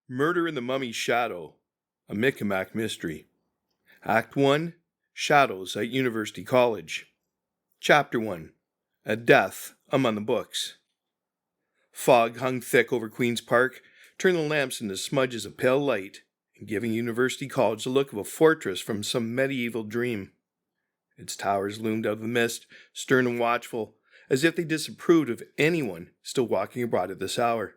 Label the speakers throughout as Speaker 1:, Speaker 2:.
Speaker 1: Murder in the Mummy's Shadow, a Mick and Mack mystery. Act 1, Shadows at University College. Chapter 1, A Death Among the Books. Fog hung thick over Queen's Park, turning the lamps into smudges of pale light, and giving University College the look of a fortress from some medieval dream. Its towers loomed out of the mist, stern and watchful, as if they disapproved of anyone still walking abroad at this hour.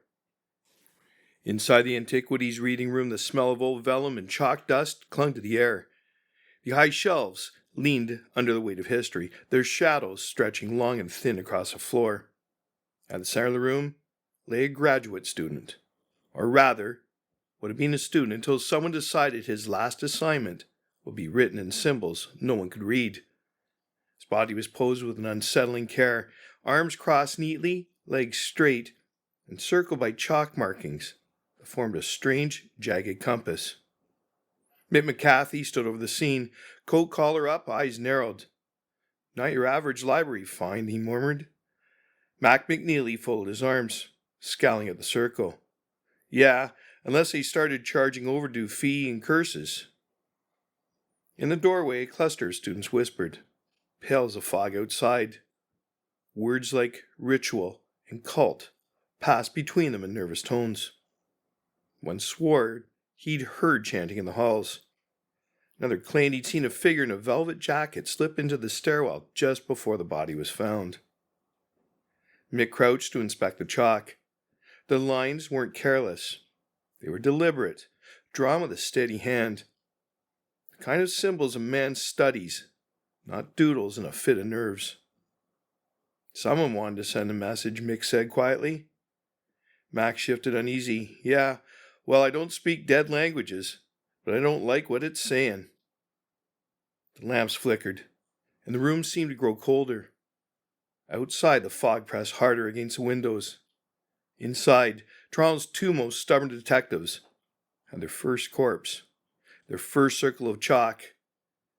Speaker 1: Inside the Antiquities reading room, the smell of old vellum and chalk dust clung to the air. The high shelves leaned under the weight of history, their shadows stretching long and thin across the floor. At the center of the room lay a graduate student, or rather, would have been a student until someone decided his last assignment would be written in symbols no one could read. His body was posed with an unsettling care, arms crossed neatly, legs straight, and circled by chalk markings that formed a strange, jagged compass. McCathie stood over the scene, coat collar up, eyes narrowed. "Not your average library find," he murmured. MacNeely folded his arms, scowling at the circle. "Yeah, unless they started charging overdue fee and curses." In the doorway, a cluster of students whispered, pale as the fog outside. Words like ritual and cult passed between them in nervous tones. One swore he'd heard chanting in the halls. Another claimed he'd seen a figure in a velvet jacket slip into the stairwell just before the body was found. Mick crouched to inspect the chalk. The lines weren't careless. They were deliberate, drawn with a steady hand. The kind of symbols a man studies, not doodles in a fit of nerves. "Someone wanted to send a message," Mick said quietly. Mac shifted uneasy. "Yeah, well, I don't speak dead languages, but I don't like what it's saying." The lamps flickered, and the room seemed to grow colder. Outside, the fog pressed harder against the windows. Inside, Toronto's two most stubborn detectives had their first corpse, their first circle of chalk,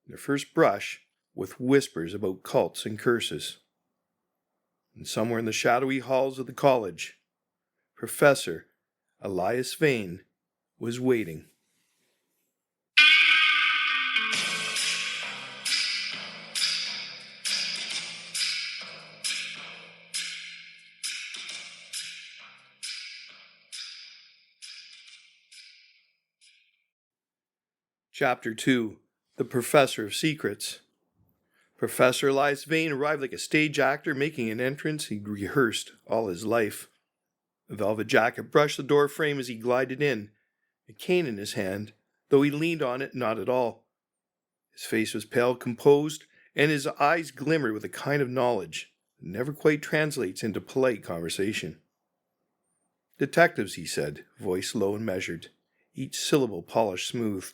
Speaker 1: their first brush with whispers about cults and curses. And somewhere in the shadowy halls of the college, Professor Elias Vane was waiting. Chapter 2, The Professor of Secrets. Professor Elias Vane arrived like a stage actor making an entrance he'd rehearsed all his life. A velvet jacket brushed the door frame as he glided in, a cane in his hand, though he leaned on it not at all. His face was pale, composed, and his eyes glimmered with a kind of knowledge that never quite translates into polite conversation. "Detectives," he said, voice low and measured, each syllable polished smooth.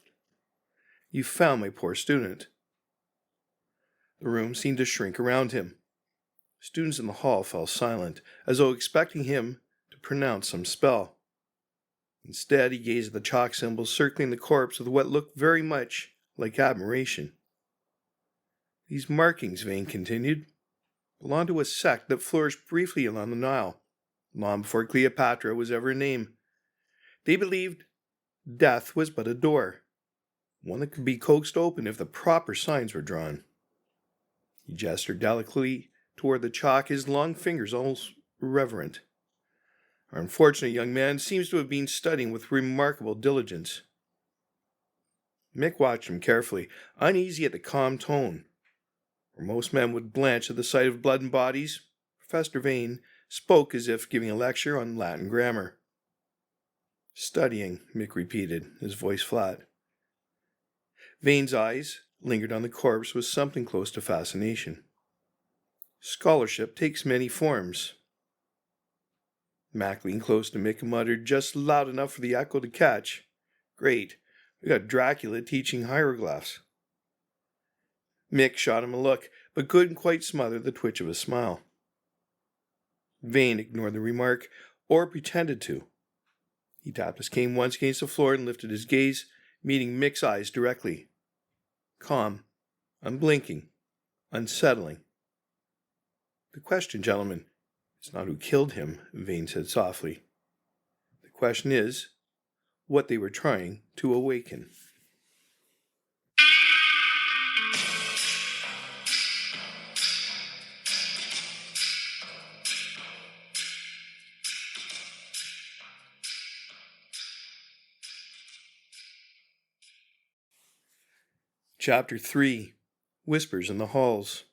Speaker 1: "You found my poor student." The room seemed to shrink around him. Students in the hall fell silent, as though expecting him to pronounce some spell. Instead, he gazed at the chalk symbols circling the corpse with what looked very much like admiration. "These markings," Vane continued, "belonged to a sect that flourished briefly along the Nile, long before Cleopatra was ever a name. They believed death was but a door, one that could be coaxed open if the proper signs were drawn." He gestured delicately toward the chalk, his long fingers almost reverent. "Our unfortunate young man seems to have been studying with remarkable diligence." Mick watched him carefully, uneasy at the calm tone. Where most men would blanch at the sight of blood and bodies, Professor Vane spoke as if giving a lecture on Latin grammar. "Studying," Mick repeated, his voice flat. Vane's eyes lingered on the corpse with something close to fascination. "Scholarship takes many forms." Mac leaned close to Mick and muttered, just loud enough for the echo to catch, "Great, we got Dracula teaching hieroglyphs." Mick shot him a look, but couldn't quite smother the twitch of a smile. Vane ignored the remark, or pretended to. He tapped his cane once against the floor and lifted his gaze, meeting Mick's eyes directly. Calm, unblinking, unsettling. "The question, gentlemen, is not who killed him," Vane said softly. "The question is, what they were trying to awaken. Chapter 3. Whispers in the Halls.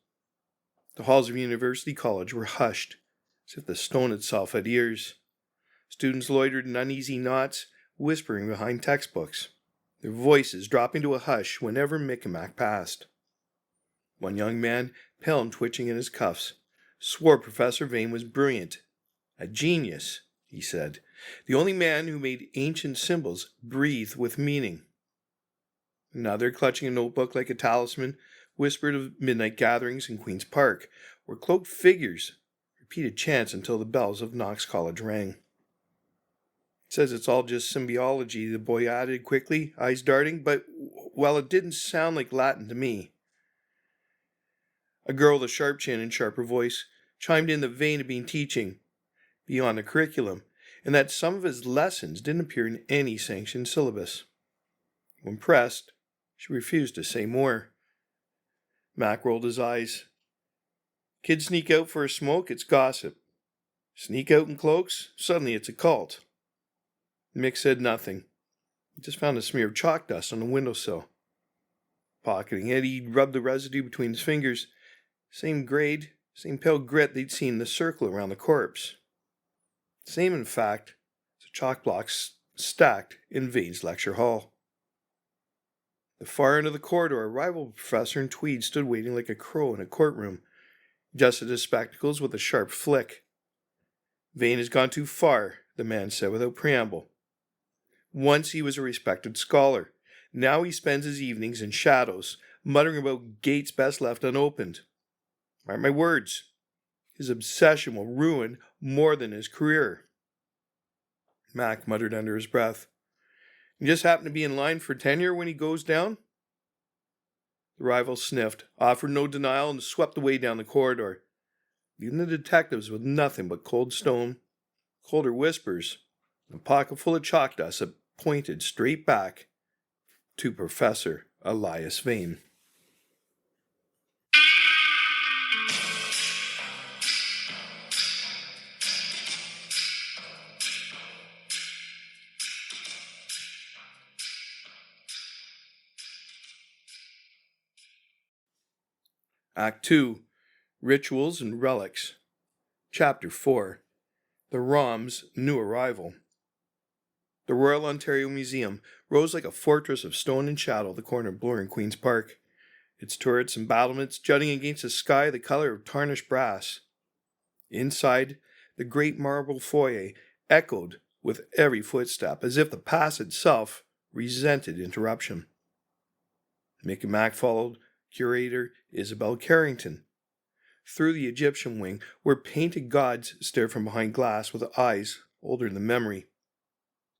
Speaker 1: The halls of University College were hushed, as if the stone itself had ears. Students loitered in uneasy knots, whispering behind textbooks, their voices dropping to a hush whenever Mick and Mack passed. One young man, pale and twitching in his cuffs, swore Professor Vane was brilliant. A genius, he said, the only man who made ancient symbols breathe with meaning. Another, clutching a notebook like a talisman, whispered of midnight gatherings in Queen's Park, where cloaked figures repeated chants until the bells of Knox College rang. Says it's all just symbiology, the boy added quickly, eyes darting, but, well, it didn't sound like Latin to me. A girl with a sharp chin and sharper voice chimed in that Vane had been teaching beyond the curriculum, and that some of his lessons didn't appear in any sanctioned syllabus. When pressed, she refused to say more. Mack rolled his eyes. Kids sneak out for a smoke, it's gossip. Sneak out in cloaks, suddenly it's a cult. Mick said nothing. He just found a smear of chalk dust on the windowsill. Pocketing it, he rubbed the residue between his fingers. Same grade, same pale grit they'd seen in the circle around the corpse. Same, in fact, as the chalk blocks stacked in Vane's lecture hall. The far end of the corridor, a rival professor in tweed stood waiting like a crow in a courtroom, adjusted his spectacles with a sharp flick. Vane has gone too far, the man said without preamble. Once he was a respected scholar. Now he spends his evenings in shadows, muttering about gates best left unopened. Mark my words, his obsession will ruin more than his career. Mack muttered under his breath. You just happen to be in line for tenure when he goes down? The rival sniffed, offered no denial, and swept away down the corridor, leaving the detectives with nothing but cold stone, colder whispers, and a pocket full of chalk dust that pointed straight back to Professor Elias Vane. Act 2. Rituals and Relics. Chapter 4. The ROM's New Arrival. The Royal Ontario Museum rose like a fortress of stone and shadow at the corner of Bloor and Queen's Park, its turrets and battlements jutting against a sky the color of tarnished brass. Inside, the great marble foyer echoed with every footstep, as if the past itself resented interruption. Mick and Mack followed curator Isabel Carrington through the Egyptian wing, where painted gods stared from behind glass with eyes older than memory.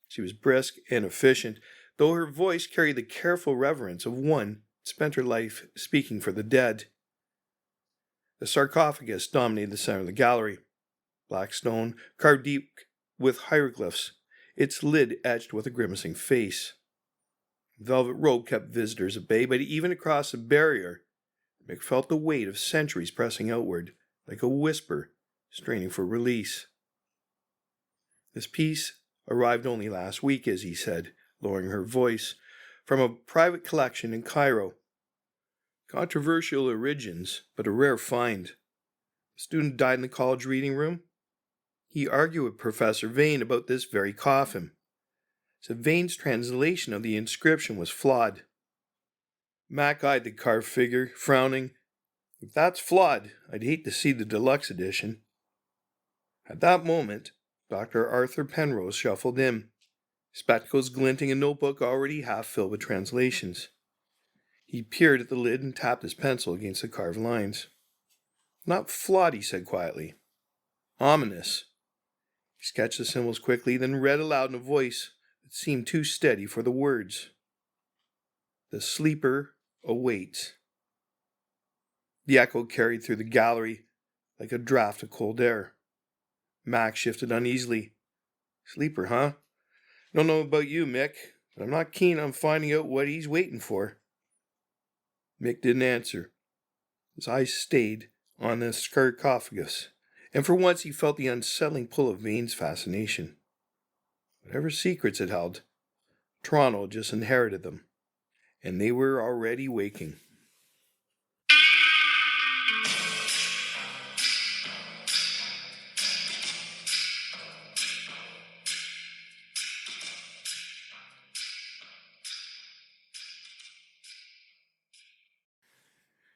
Speaker 1: She was brisk and efficient, though her voice carried the careful reverence of one that spent her life speaking for the dead. The sarcophagus dominated the center of the gallery. Black stone, carved deep with hieroglyphs, its lid etched with a grimacing face. Velvet robe kept visitors at bay, but even across the barrier, Mick felt the weight of centuries pressing outward, like a whisper straining for release. This piece arrived only last week, as he said, lowering her voice, from a private collection in Cairo. Controversial origins, but a rare find. A student died in the college reading room. He argued with Professor Vane about this very coffin. So Vane's translation of the inscription was flawed. Mack eyed the carved figure, frowning. If that's flawed, I'd hate to see the deluxe edition. At that moment, Dr. Arthur Penrose shuffled in, spectacles glinting, a notebook already half filled with translations. He peered at the lid and tapped his pencil against the carved lines. Not flawed, he said quietly. Ominous. He sketched the symbols quickly, then read aloud in a voice that seemed too steady for the words. The sleeper awaits. The echo carried through the gallery like a draft of cold air. Mack shifted uneasily. Sleeper, huh? Don't know about you, Mick, but I'm not keen on finding out what he's waiting for. Mick didn't answer. His eyes stayed on the sarcophagus, and for once he felt the unsettling pull of Vane's fascination. Whatever secrets it held, Toronto just inherited them, and they were already waking.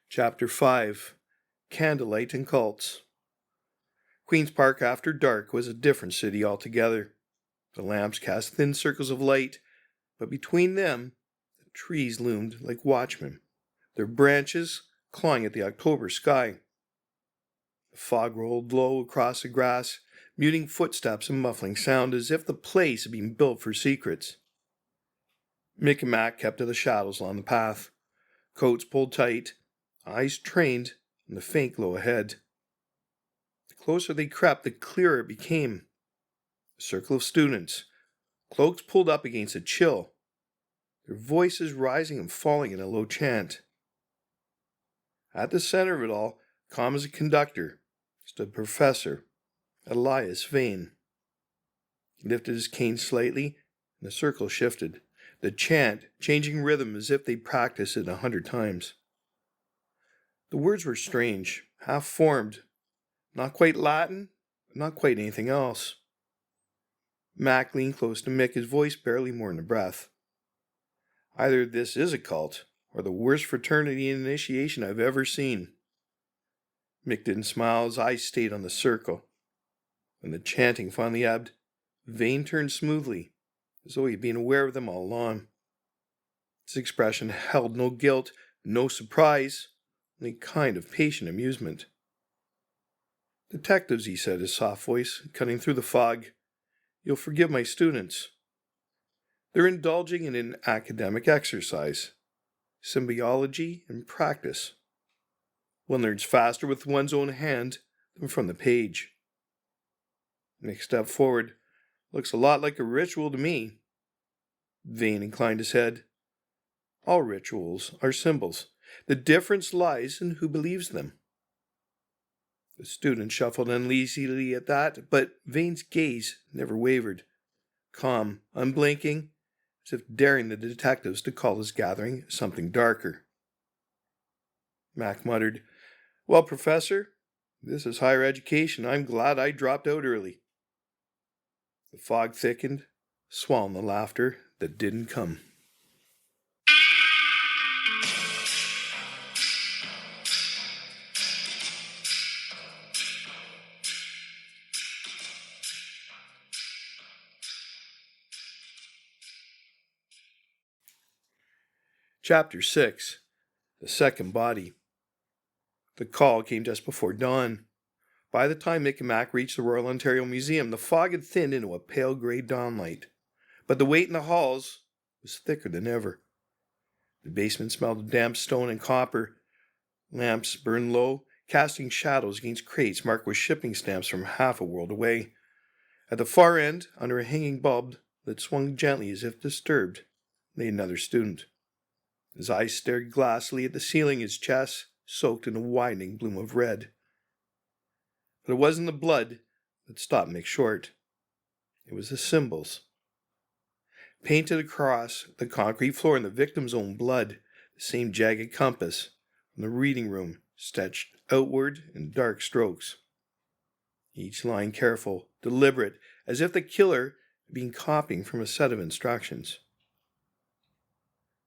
Speaker 1: Chapter 5. Candlelight and Cults. Queen's Park after dark was a different city altogether. The lamps cast thin circles of light, but between them the trees loomed like watchmen, their branches clawing at the October sky. The fog rolled low across the grass, muting footsteps and muffling sound as if the place had been built for secrets. Mick and Mack kept to the shadows along the path, coats pulled tight, eyes trained on the faint glow ahead. The closer they crept, the clearer it became. A circle of students, cloaks pulled up against a chill, their voices rising and falling in a low chant. At the center of it all, calm as a conductor, stood Professor Elias Vane. He lifted his cane slightly, and the circle shifted, the chant changing rhythm as if they'd practiced it 100 times. The words were strange, half-formed, not quite Latin, but not quite anything else. Mac leaned close to Mick, his voice barely more than a breath. Either this is a cult, or the worst fraternity initiation I've ever seen. Mick didn't smile, his eyes stayed on the circle. When the chanting finally ebbed, Vane turned smoothly, as though he'd been aware of them all along. His expression held no guilt, no surprise, only a kind of patient amusement. "Detectives," he said, his soft voice cutting through the fog. "You'll forgive my students. They're indulging in an academic exercise, symbiology and practice. One learns faster with one's own hand than from the page." Mick stepped forward. "Looks a lot like a ritual to me." Vane inclined his head. "All rituals are symbols. The difference lies in who believes them." The student shuffled uneasily at that, but Vane's gaze never wavered, calm, unblinking, as if daring the detectives to call his gathering something darker. Mac muttered, "Well, Professor, this is higher education. I'm glad I dropped out early." The fog thickened, swallowing the laughter that didn't come. Chapter 6. The Second Body. The call came just before dawn. By the time Mick and Mack reached the Royal Ontario Museum, the fog had thinned into a pale grey dawnlight, but the weight in the halls was thicker than ever. The basement smelled of damp stone and copper. Lamps burned low, casting shadows against crates marked with shipping stamps from half a world away. At the far end, under a hanging bulb that swung gently as if disturbed, lay another student. His eyes stared glassily at the ceiling, his chest soaked in a widening bloom of red. But it wasn't the blood that stopped Mick short. It was the symbols. Painted across the concrete floor in the victim's own blood, the same jagged compass from the reading room stretched outward in dark strokes. Each line careful, deliberate, as if the killer had been copying from a set of instructions.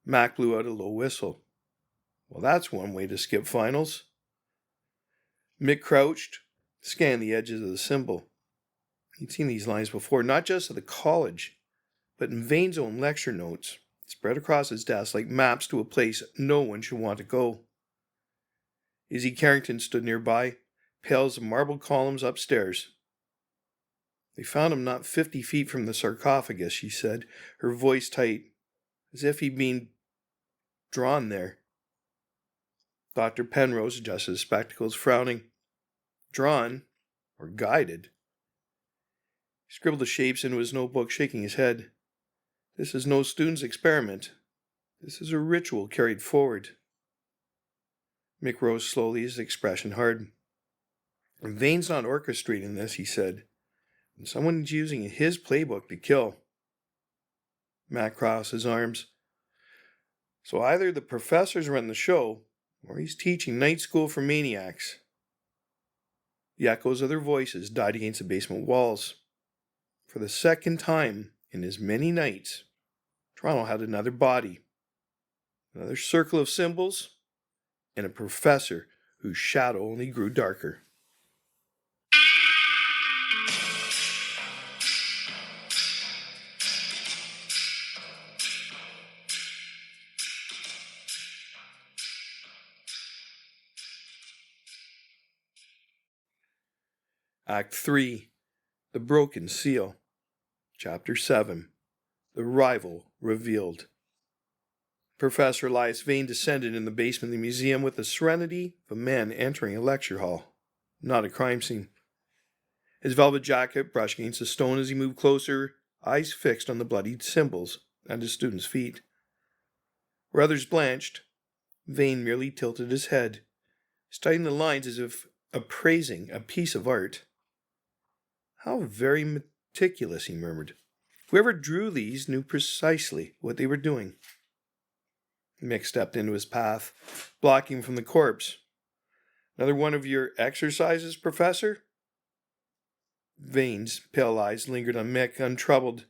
Speaker 1: Mac blew out a low whistle. Well, that's one way to skip finals. Mick crouched, scanned the edges of the symbol. He'd seen these lines before, not just at the college, but in Vane's own lecture notes, spread across his desk like maps to a place no one should want to go. Izzy Carrington stood nearby, pale as the marble columns upstairs. "They found him not 50 feet from the sarcophagus," she said, her voice tight, as if he'd been drawn there. Dr. Penrose adjusted his spectacles, frowning. "Drawn? Or guided?" He scribbled the shapes into his notebook, shaking his head. This is no student's experiment. This is a ritual carried forward. Mick rose slowly, his expression hardened. Vane's not orchestrating this, he said. Someone's using his playbook to kill. Mac crossed his arms. So either the professor's running the show, or he's teaching night school for maniacs. The echoes of their voices died against the basement walls. For the second time in as many nights, Toronto had another body, another circle of symbols, and a professor whose shadow only grew darker. Act 3, The Broken Seal. Chapter 7, The Rival Revealed. Professor Elias Vane descended in the basement of the museum with the serenity of a man entering a lecture hall, not a crime scene. His velvet jacket brushed against the stone as he moved closer, eyes fixed on the bloodied symbols at his student's feet. Where others blanched, Vane merely tilted his head, studying the lines as if appraising a piece of art. How very meticulous, he murmured. Whoever drew these knew precisely what they were doing. Mick stepped into his path, blocking him from the corpse. Another one of your exercises, Professor? Vane's pale eyes lingered on Mick, untroubled.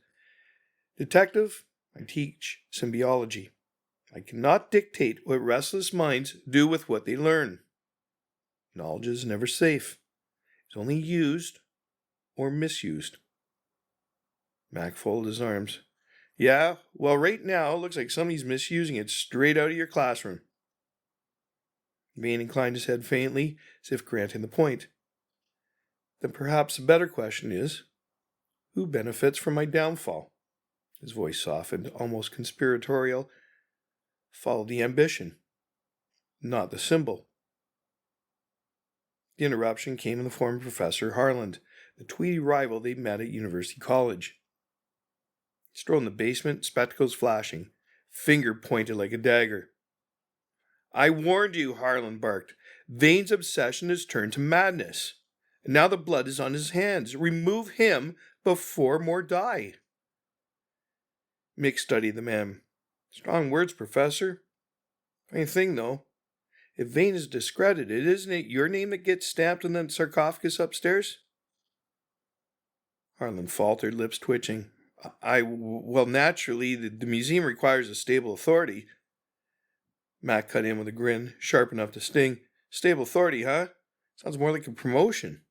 Speaker 1: Detective, I teach symbiology. I cannot dictate what restless minds do with what they learn. Knowledge is never safe. It's only used or misused. Mac folded his arms. Yeah, well, right now, it looks like somebody's misusing it straight out of your classroom. Vane inclined his head faintly, as if granting the point. Then perhaps the better question is, who benefits from my downfall? His voice softened, almost conspiratorial. Follow the ambition, not the symbol. The interruption came in the form of Professor Harland, the tweedy rival they'd met at University College. He strode in the basement, spectacles flashing, finger pointed like a dagger. I warned you, Harland barked. Vane's obsession has turned to madness. And now the blood is on his hands. Remove him before more die. Mick studied the man. Strong words, Professor. Funny thing, though. If Vane is discredited, isn't it your name that gets stamped on that sarcophagus upstairs? Harland faltered, lips twitching. Well, naturally, the museum requires a stable authority. Mac cut in with a grin, sharp enough to sting. Stable authority, huh? Sounds more like a promotion.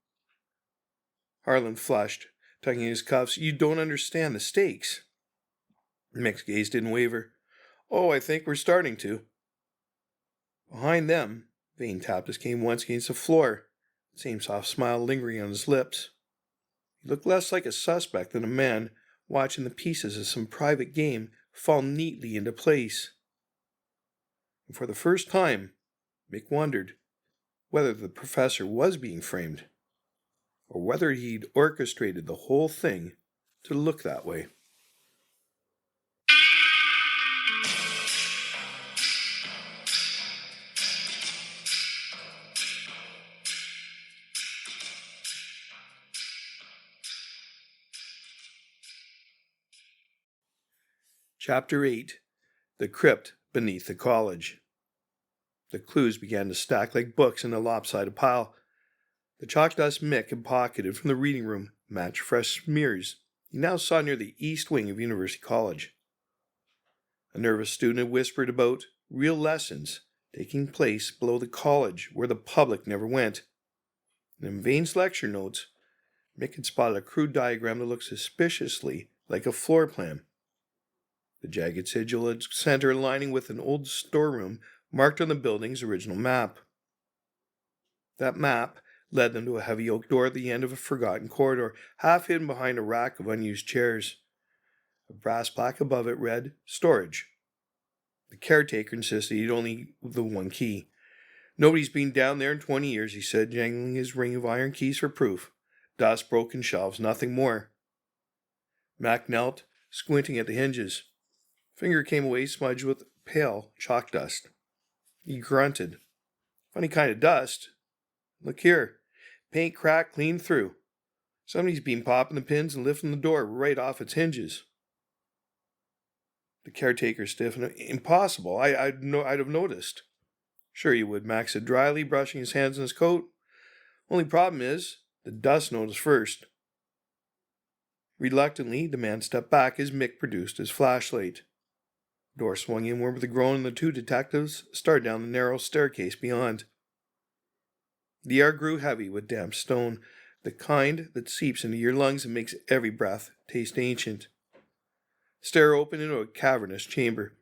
Speaker 1: Harland flushed, tugging his cuffs. You don't understand the stakes. Mick's gaze didn't waver. Oh, I think we're starting to. Behind them, Vane tapped his cane once against the floor, the same soft smile lingering on his lips. He looked less like a suspect than a man watching the pieces of some private game fall neatly into place. And for the first time, Mick wondered whether the professor was being framed, or whether he'd orchestrated the whole thing to look that way. Chapter 8, The Crypt Beneath the College. The clues began to stack like books in a lopsided pile. The chalk dust Mick had pocketed from the reading room matched fresh smears he now saw near the east wing of University College. A nervous student had whispered about real lessons taking place below the college where the public never went. And in Vane's lecture notes, Mick had spotted a crude diagram that looked suspiciously like a floor plan. The jagged sigil at center aligning with an old storeroom marked on the building's original map. That map led them to a heavy oak door at the end of a forgotten corridor, half hidden behind a rack of unused chairs. A brass plaque above it read, Storage. The caretaker insisted he'd only the one key. Nobody's been down there in 20 years, he said, jangling his ring of iron keys for proof. Dust, broken shelves, nothing more. Mac knelt, squinting at the hinges. Finger came away smudged with pale chalk dust. He grunted. Funny kind of dust. Look here. Paint cracked clean through. Somebody's been popping the pins and lifting the door right off its hinges. The caretaker stiffened. Impossible. I'd have noticed. Sure you would, Mac said dryly, brushing his hands in his coat. Only problem is, the dust noticed first. Reluctantly, the man stepped back as Mick produced his flashlight. The door swung inward with a groan, and the two detectives started down the narrow staircase beyond. The air grew heavy with damp stone, the kind that seeps into your lungs and makes every breath taste ancient. The stair opened into a cavernous chamber.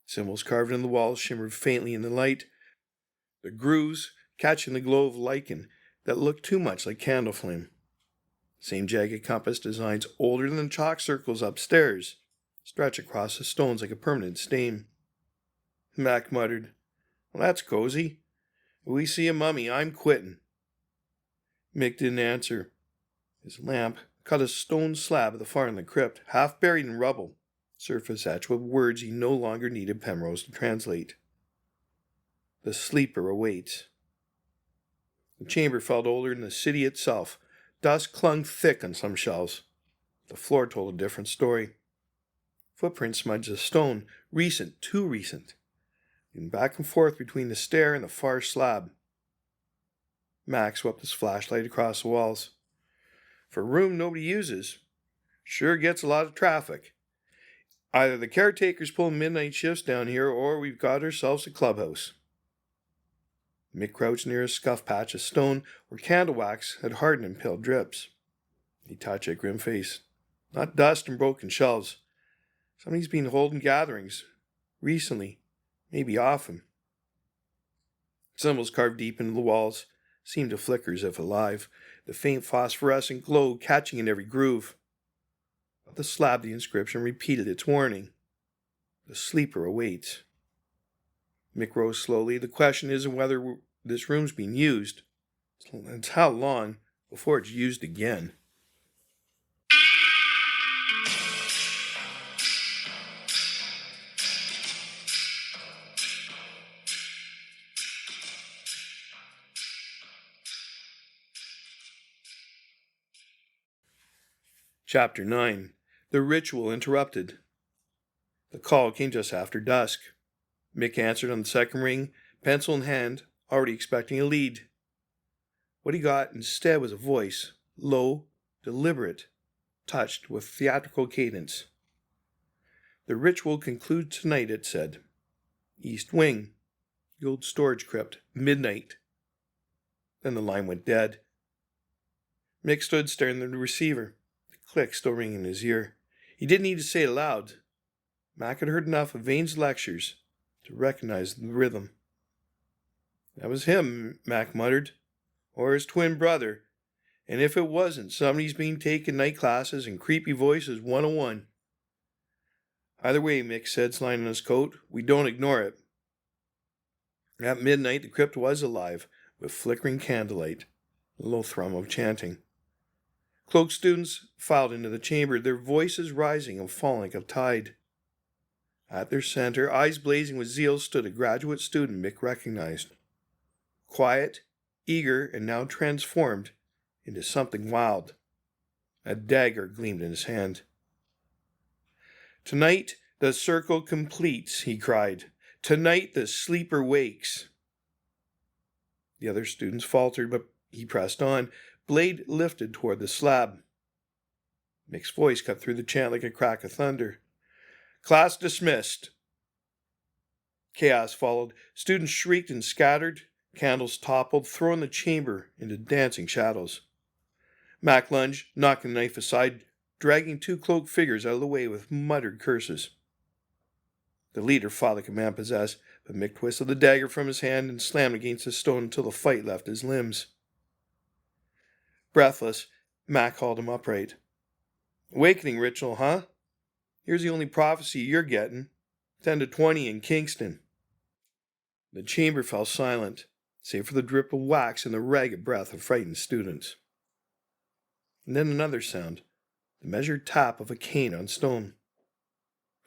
Speaker 1: Symbols carved in the walls shimmered faintly in the light, the grooves catching the glow of lichen that looked too much like candle flame. Same jagged compass designs, older than the chalk circles upstairs, stretch across the stones like a permanent stain. Mac muttered, "Well, that's cozy. If we see a mummy, I'm quitting." Mick didn't answer. His lamp cut a stone slab at the far end of the crypt, half buried in rubble, surface etched with words he no longer needed Penrose to translate. The sleeper awaits. The chamber felt older than the city itself. Dust clung thick on some shelves. The floor told a different story. Footprints smudged the stone, recent, too recent, moving back and forth between the stair and the far slab. Mac swept his flashlight across the walls. For a room nobody uses, sure gets a lot of traffic. Either the caretaker's pulling midnight shifts down here, or we've got ourselves a clubhouse. Mick crouched near a scuff patch of stone where candle wax had hardened in pale drips. He touched a grim face. Not dust and broken shelves. Somebody's been holding gatherings. Recently. Maybe often. Symbols carved deep into the walls seemed to flicker as if alive, the faint phosphorescent glow catching in every groove. Above the slab, the inscription repeated its warning. The sleeper awaits. Mick rose slowly. The question isn't whether this room's being used. It's how long before it's used again. Chapter 9. The Ritual Interrupted. The call came just after dusk. Mick answered on the second ring, pencil in hand, already expecting a lead. What he got instead was a voice, low, deliberate, touched with theatrical cadence. The ritual concludes tonight, it said. East Wing, the old storage crypt, midnight. Then the line went dead. Mick stood staring at the receiver, the click still ringing in his ear. He didn't need to say it aloud. Mac had heard enough of Vane's lectures to recognize the rhythm. That was him, Mac muttered, or his twin brother, and if it wasn't, somebody's been taking night classes and creepy voices 101. Either way, Mick said, sliding on his coat, we don't ignore it. At midnight, the crypt was alive, with flickering candlelight, a low thrum of chanting. Cloaked students filed into the chamber, their voices rising and falling like a tide. At their center, eyes blazing with zeal, stood a graduate student Mick recognized. Quiet, eager, and now transformed into something wild. A dagger gleamed in his hand. Tonight the circle completes, he cried. Tonight the sleeper wakes. The other students faltered, but he pressed on, blade lifted toward the slab. Mick's voice cut through the chant like a crack of thunder. Class dismissed. Chaos followed. Students shrieked and scattered. Candles toppled, throwing the chamber into dancing shadows. Mac lunged, knocking the knife aside, dragging two cloaked figures out of the way with muttered curses. The leader fought like a man possessed, but Mick twisted the dagger from his hand and slammed against the stone until the fight left his limbs. Breathless, Mac hauled him upright. Awakening ritual, huh? Here's the only prophecy you're getting. 10 to 20 in Kingston. The chamber fell silent, save for the drip of wax and the ragged breath of frightened students. And then another sound, the measured tap of a cane on stone.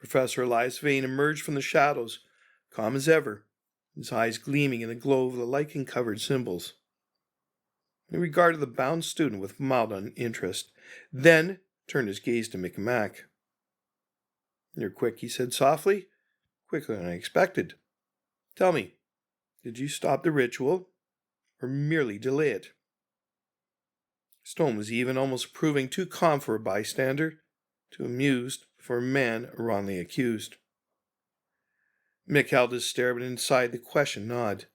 Speaker 1: Professor Elias Vane emerged from the shadows, calm as ever, his eyes gleaming in the glow of the lichen-covered symbols. He regarded the bound student with mild interest, then turned his gaze to Mick and Mack. "You're quick," he said softly. "Quicker than I expected. Tell me, did you stop the ritual, or merely delay it?" Stone was even, almost proving too calm for a bystander, too amused for a man wrongly accused. Mick held his stare, but inside the question gnawed.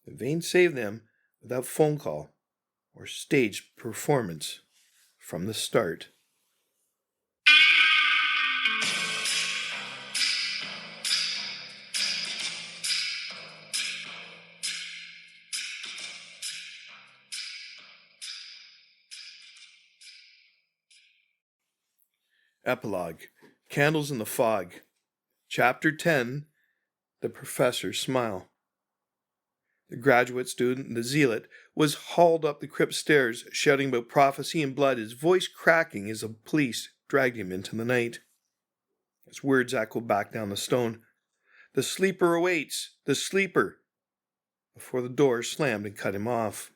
Speaker 1: Vane saved them without phone call or staged performance from the start. Epilogue. Candles in the Fog. Chapter 10. The Professor's Smile. The graduate student, the zealot, was hauled up the crypt stairs, shouting about prophecy and blood, his voice cracking as the police dragged him into the night. His words echoed back down the stone. "The sleeper awaits! The sleeper!" before the door slammed and cut him off.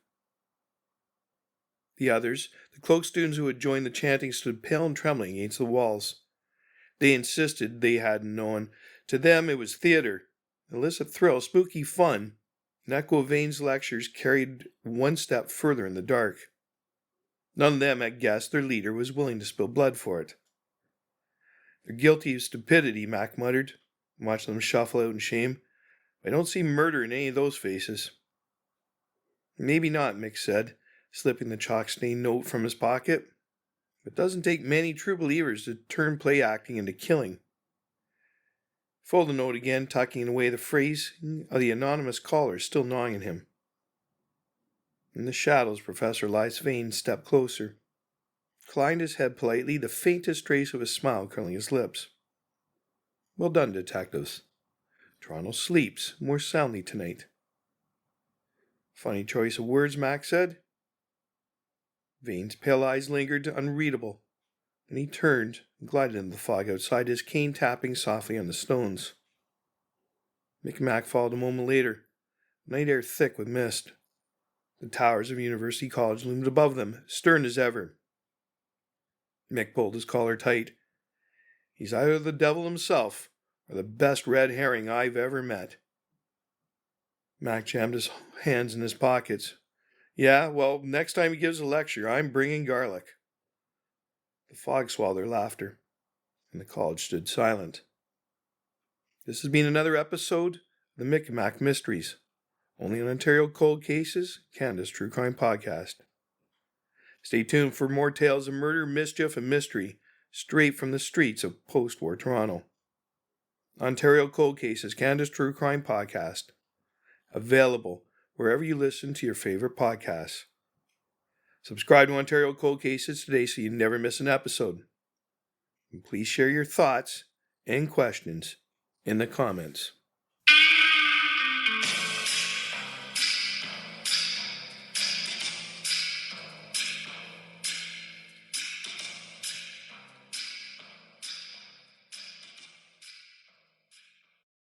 Speaker 1: The others, the cloaked students who had joined the chanting, stood pale and trembling against the walls. They insisted they hadn't known. To them it was theater, illicit thrill, spooky fun. An echo of Vane's lectures carried one step further in the dark. None of them had guessed their leader was willing to spill blood for it. "They're guilty of stupidity," Mac muttered, watching them shuffle out in shame. "I don't see murder in any of those faces." "Maybe not," Mick said, slipping the chalk-stained note from his pocket. "It doesn't take many true believers to turn play acting into killing." Fold the note again, tucking away the phrase of the anonymous caller still gnawing at him. In the shadows, Professor Elias Vane stepped closer, inclined his head politely, the faintest trace of a smile curling his lips. "Well done, detectives. Toronto sleeps more soundly tonight." "Funny choice of words," Mac said. Vane's pale eyes lingered, unreadable. Then he turned and glided into the fog outside, his cane tapping softly on the stones. Mick and Mack followed a moment later, night air thick with mist. The towers of University College loomed above them, stern as ever. Mick pulled his collar tight. "He's either the devil himself or the best red herring I've ever met." Mac jammed his hands in his pockets. "Yeah, well, next time he gives a lecture, I'm bringing garlic." The fog swallowed their laughter, and the college stood silent. This has been another episode of the Mick and Mack Mysteries, only on Ontario Cold Cases, Canada's True Crime Podcast. Stay tuned for more tales of murder, mischief, and mystery, straight from the streets of post-war Toronto. Ontario Cold Cases, Canada's True Crime Podcast. Available wherever you listen to your favorite podcasts. Subscribe to Ontario Cold Cases today so you never miss an episode. And please share your thoughts and questions in the comments.